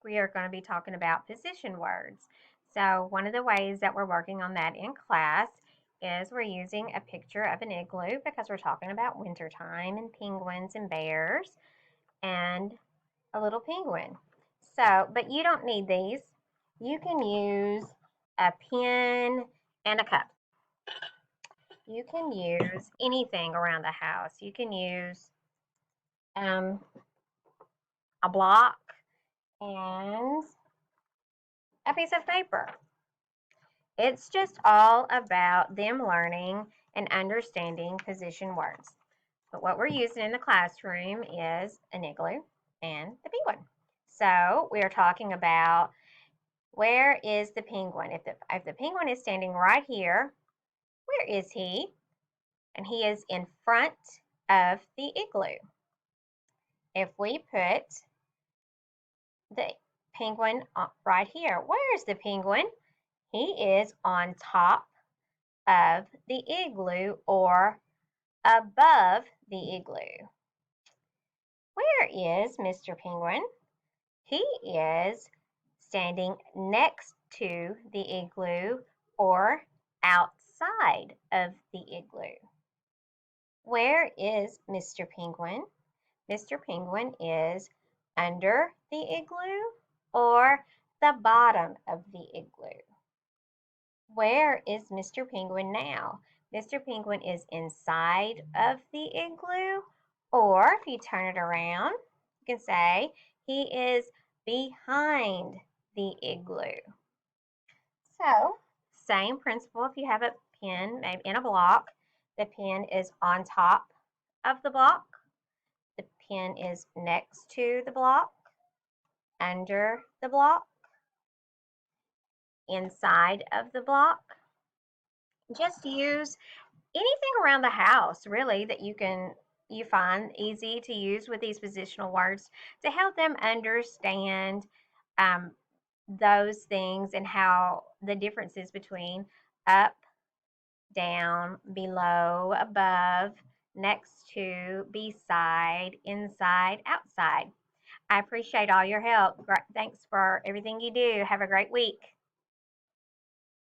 We are going to be talking about position words. So one of the ways that we're working on that in class is we're using a picture of an igloo because we're talking about wintertime and penguins and bears and a little penguin. But you don't need these. You can use a pen and a cup. You can use anything around the house. You can use um, a block and a piece of paper. It's just all about them learning and understanding position words. But what we're using in the classroom is an igloo and the penguin. So we are talking about where is the penguin? If the penguin is standing right here, where is he? And he is in front of the igloo. If we put the penguin right here, where is the penguin? He is on top of the igloo or above the igloo. Where is Mr. Penguin? He is standing next to the igloo or outside of the igloo. Where is Mr. Penguin? Mr. Penguin is under the igloo or the bottom of the igloo. Where is Mr. Penguin now? Mr. Penguin is inside of the igloo, or if you turn it around, you can say he is behind the igloo. So, same principle if you have a pen maybe in a block. The pen is on top of the block. The pen is next to the block, under the block, inside of the block. Just use anything around the house really that you find easy to use with these positional words to help them understand um, those things and how the differences between up, down, below, above, next to, beside, inside, outside. I appreciate all your help. Thanks for everything you do. Have a great week.